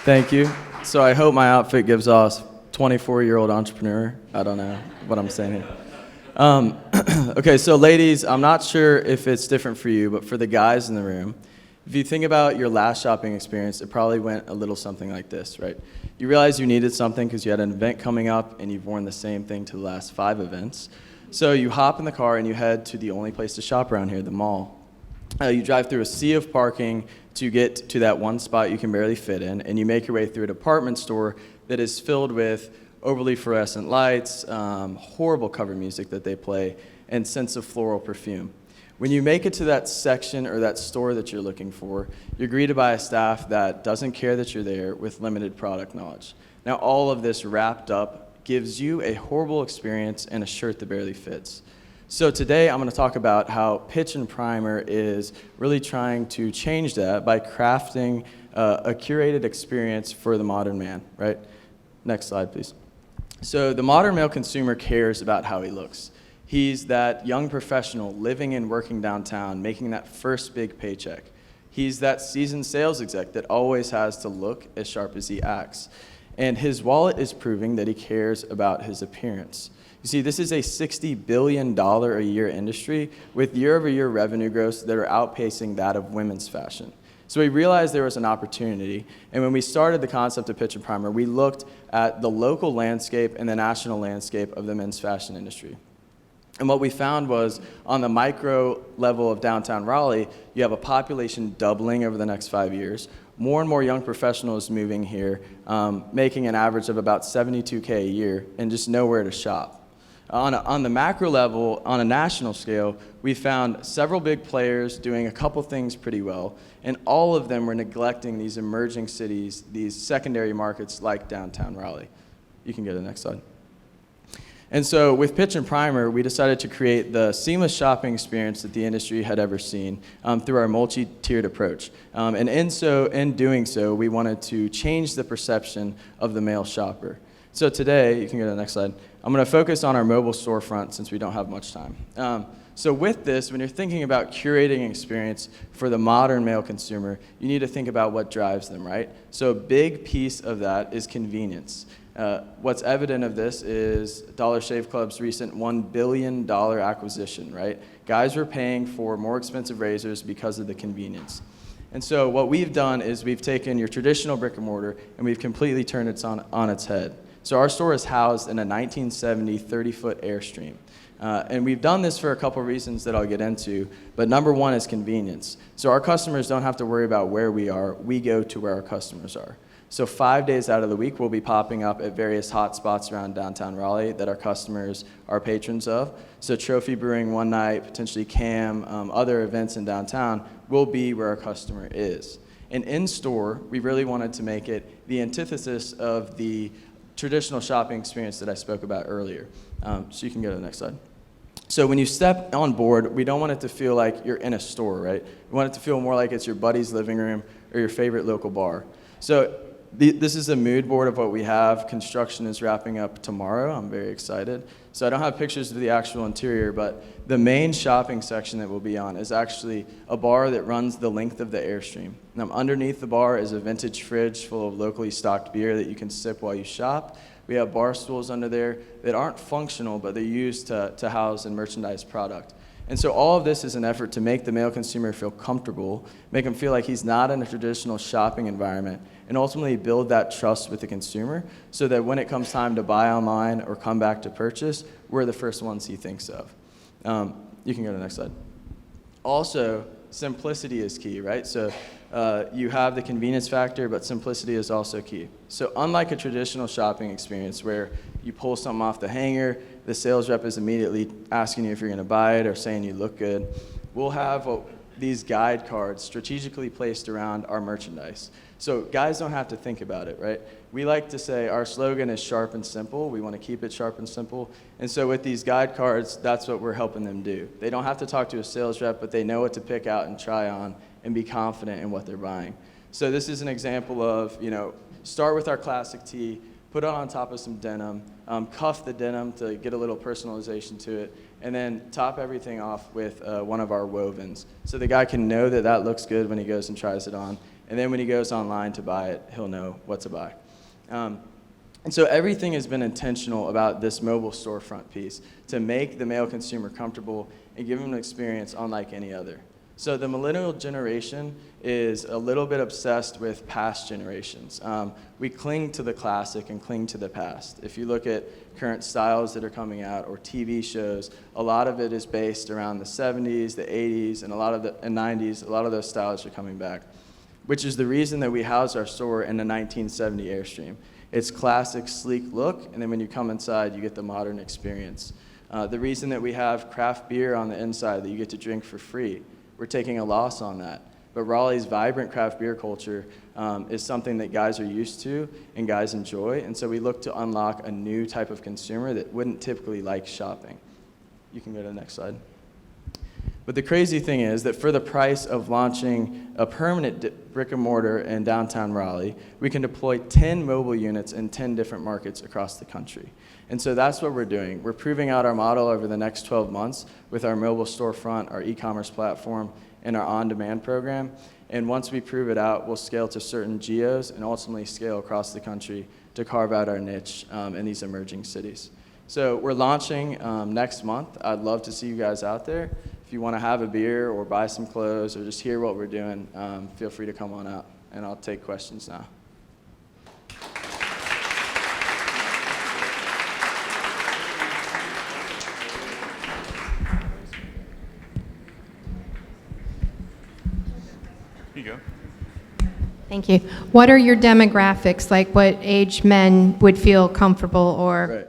Thank you. So I hope my outfit gives off 24-year-old entrepreneur. I don't know what I'm saying here. Okay, so ladies, I'm not sure if it's different for you, but for the guys in the room, if you think about your last shopping experience, it probably went a little something like this, right? You realized you needed something because you had an event coming up and you've worn the same thing to the last 5 events. So you hop in the car and you head to the only place to shop around here, the mall. You drive through a sea of parking to get to that one spot you can barely fit in, and you make your way through a department store that is filled with overly fluorescent lights, horrible cover music that they play, and scents of floral perfume. When you make it to that section or that store that you're looking for, you're greeted by a staff that doesn't care that you're there with limited product knowledge. Now, all of this wrapped up gives you a horrible experience and a shirt that barely fits. So today I'm going to talk about how Pitch and Primer is really trying to change that by crafting a curated experience for the modern man, right? Next slide, please. So the modern male consumer cares about how he looks. He's that young professional living and working downtown, making that first big paycheck. He's that seasoned sales exec that always has to look as sharp as he acts. And his wallet is proving that he cares about his appearance. You see, this is a $60 billion a year industry with year-over-year revenue growth that are outpacing that of women's fashion. So we realized there was an opportunity, and when we started the concept of Pitch and Primer, we looked at the local landscape and the national landscape of the men's fashion industry. And what we found was, on the micro level of downtown Raleigh, you have a population doubling over the next 5 years, more and more young professionals moving here, making an average of about $72K a year, and just nowhere to shop. On the macro level, on a national scale, we found several big players doing a couple things pretty well, and all of them were neglecting these emerging cities, these secondary markets like downtown Raleigh. You can go to the next slide. And so with Pitch and Primer, we decided to create the seamless shopping experience that the industry had ever seen through our multi-tiered approach. And in doing so, we wanted to change the perception of the male shopper. So today, you can go to the next slide, I'm going to focus on our mobile storefront since we don't have much time. So with this, when you're thinking about curating an experience for the modern male consumer, you need to think about what drives them, right? So a big piece of that is convenience. What's evident of this is Dollar Shave Club's recent $1 billion acquisition, right? Guys were paying for more expensive razors because of the convenience. And so what we've done is we've taken your traditional brick and mortar and we've completely turned it on its head. So our store is housed in a 1970 30-foot Airstream. And we've done this for a couple reasons that I'll get into, but number one is convenience. So our customers don't have to worry about where we are, we go to where our customers are. So 5 days out of the week, we'll be popping up at various hot spots around downtown Raleigh that our customers are patrons of. So Trophy Brewing one night, potentially Cam, other events in downtown will be where our customer is. And in-store, we really wanted to make it the antithesis of the traditional shopping experience that I spoke about earlier. So you can go to the next slide. So when you step on board, we don't want it to feel like you're in a store, right? We want it to feel more like it's your buddy's living room or your favorite local bar. So this is a mood board of what we have. Construction is wrapping up tomorrow. I'm very excited. So I don't have pictures of the actual interior, but the main shopping section that we'll be on is actually a bar that runs the length of the Airstream. Now, underneath the bar is a vintage fridge full of locally stocked beer that you can sip while you shop. We have bar stools under there that aren't functional, but they're used to house and merchandise product. And so all of this is an effort to make the male consumer feel comfortable, make him feel like he's not in a traditional shopping environment, and ultimately build that trust with the consumer so that when it comes time to buy online or come back to purchase, we're the first ones he thinks of. You can go to the next slide. Also, simplicity is key, right? So you have the convenience factor, but simplicity is also key. So unlike a traditional shopping experience where you pull something off the hanger, the sales rep is immediately asking you if you're going to buy it or saying you look good, we'll have these guide cards strategically placed around our merchandise. So guys don't have to think about it, right? We like to say our slogan is sharp and simple. We want to keep it sharp and simple. And so with these guide cards, that's what we're helping them do. They don't have to talk to a sales rep, but they know what to pick out and try on and be confident in what they're buying. So this is an example of, start with our classic tee, put it on top of some denim, cuff the denim to get a little personalization to it, and then top everything off with one of our wovens. So the guy can know that that looks good when he goes and tries it on, And then when he goes online to buy it, he'll know what to buy. And so everything has been intentional about this mobile storefront piece to make the male consumer comfortable and give him an experience unlike any other. So the millennial generation is a little bit obsessed with past generations. We cling to the classic and cling to the past. If you look at current styles that are coming out or TV shows, a lot of it is based around the 70s, the 80s, and 90s. A lot of those styles are coming back, which is the reason that we house our store in the 1970 Airstream. It's classic, sleek look, and then when you come inside, you get the modern experience. The reason that we have craft beer on the inside that you get to drink for free, we're taking a loss on that. But Raleigh's vibrant craft beer culture is something that guys are used to and guys enjoy, and so we look to unlock a new type of consumer that wouldn't typically like shopping. You can go to the next slide. But the crazy thing is that for the price of launching a permanent brick and mortar in downtown Raleigh, we can deploy 10 mobile units in 10 different markets across the country. And so that's what we're doing. We're proving out our model over the next 12 months with our mobile storefront, our e-commerce platform, and our on-demand program. And once we prove it out, we'll scale to certain geos and ultimately scale across the country to carve out our niche in these emerging cities. So we're launching next month. I'd love to see you guys out there. If you want to have a beer or buy some clothes or just hear what we're doing, feel free to come on out, and I'll take questions now. Here you go. Thank you. What are your demographics? Like what age men would feel comfortable or Right.